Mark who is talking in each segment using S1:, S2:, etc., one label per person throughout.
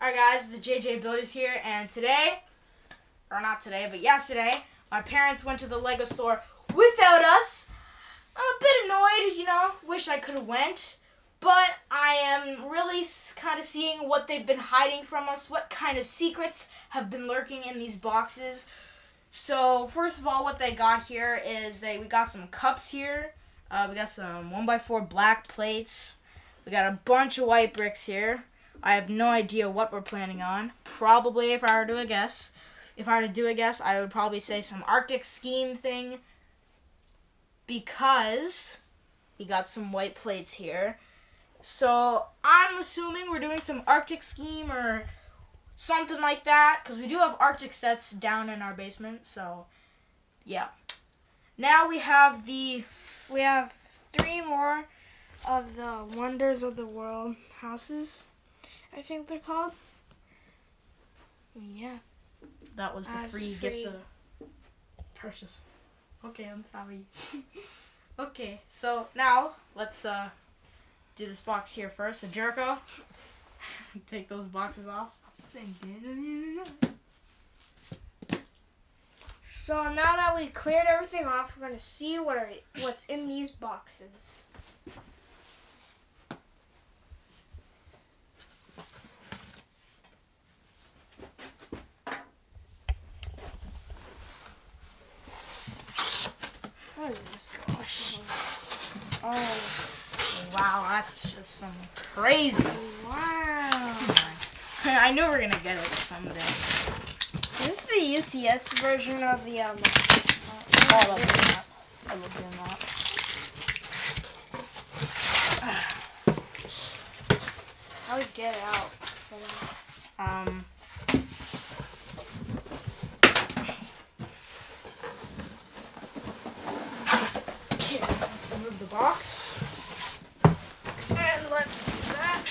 S1: Alright guys, the JJbuilders here, and today, or not today, but yesterday, my parents went to the Lego store without us. I'm a bit annoyed, wish I could have went, but I am really kind of seeing what they've been hiding from us, what kind of secrets have been lurking in these boxes. So, first of all, what they got here is we got some cups here, we got some 1x4 black plates, we got a bunch of white bricks here. I have no idea what we're planning on. Probably, if I were to do a guess, I would probably say some Arctic scheme thing, because we got some white plates here. So I'm assuming we're doing some Arctic scheme or something like that, because we do have Arctic sets down in our basement. So yeah. Now we have three more of the Wonders of the World houses, I think they're called. Yeah. That was the free gift of purchase. Okay, I'm sorry. Okay, so now let's do this box here first. So Jericho, take those boxes off.
S2: So now that we cleared everything off, we're going to see what's in these boxes. What is this?
S1: Oh, wow, that's just some crazy.
S2: Wow.
S1: I knew we were gonna get it someday.
S2: Is this the UCS version of the
S1: I love doing that. I love doing that.
S2: How do we get it out?
S1: Let's remove the box. And let's do that.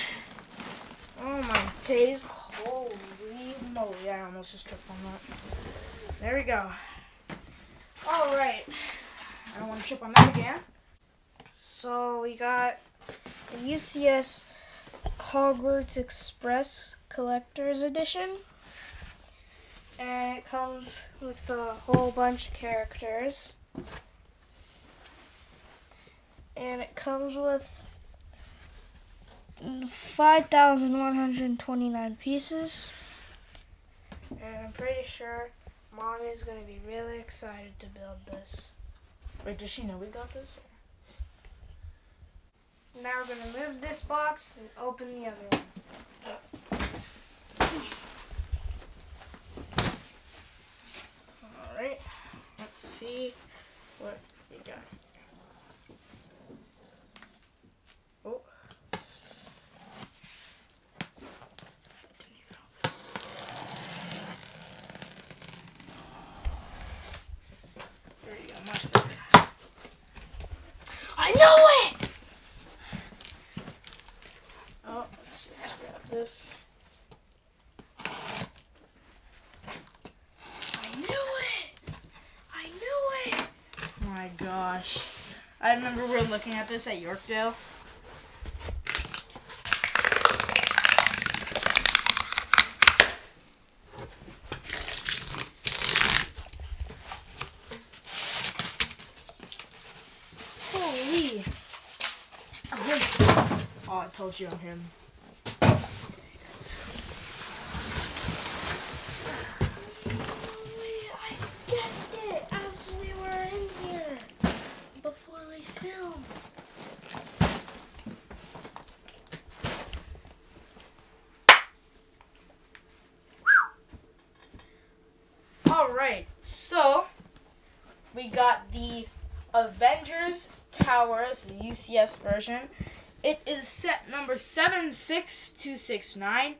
S1: Oh my days. Holy moly. I almost just tripped on that. There we go. Alright. I don't want to trip on that again.
S2: So we got the UCS Hogwarts Express Collector's Edition. And it comes with a whole bunch of characters. And it comes with 5,129 pieces. And I'm pretty sure Mommy is going to be really excited to build this.
S1: Wait, does she know we got this?
S2: Now we're going to move this box and open the other one.
S1: Alright, let's see what we got. Oh, there you go, much better. I know it! Oh, let's just grab this.
S2: I knew it!
S1: Oh my gosh. I remember we were looking at this at Yorkdale.
S2: Holy!
S1: I'm him. Oh, I told you I'm him.
S2: I guessed it as we were in here before we filmed.
S1: Alright, so we got the Avengers Tower, it's the UCS version. It is set number 76269,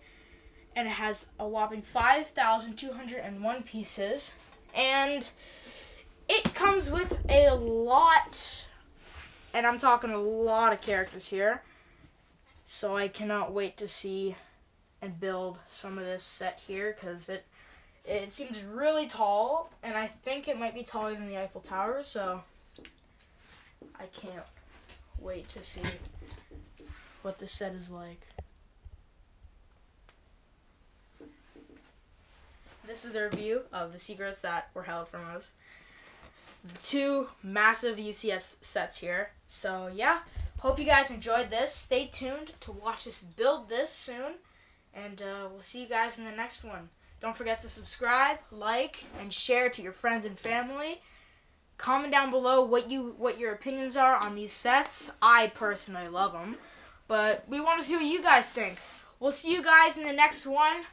S1: and it has a whopping 5,201 pieces. And it comes with a lot, and I'm talking a lot of characters here. So I cannot wait to see and build some of this set here, because it seems really tall, and I think it might be taller than the Eiffel Tower, so I can't wait to see what this set is like. this is the review of the secrets that were held from us. The 2 massive UCS sets here. So yeah, hope you guys enjoyed this. Stay tuned to watch us build this soon. And we'll see you guys in the next one. Don't forget to subscribe, like, and share to your friends and family. Comment down below what your opinions are on these sets. I personally love them. But we want to see what you guys think. We'll see you guys in the next one.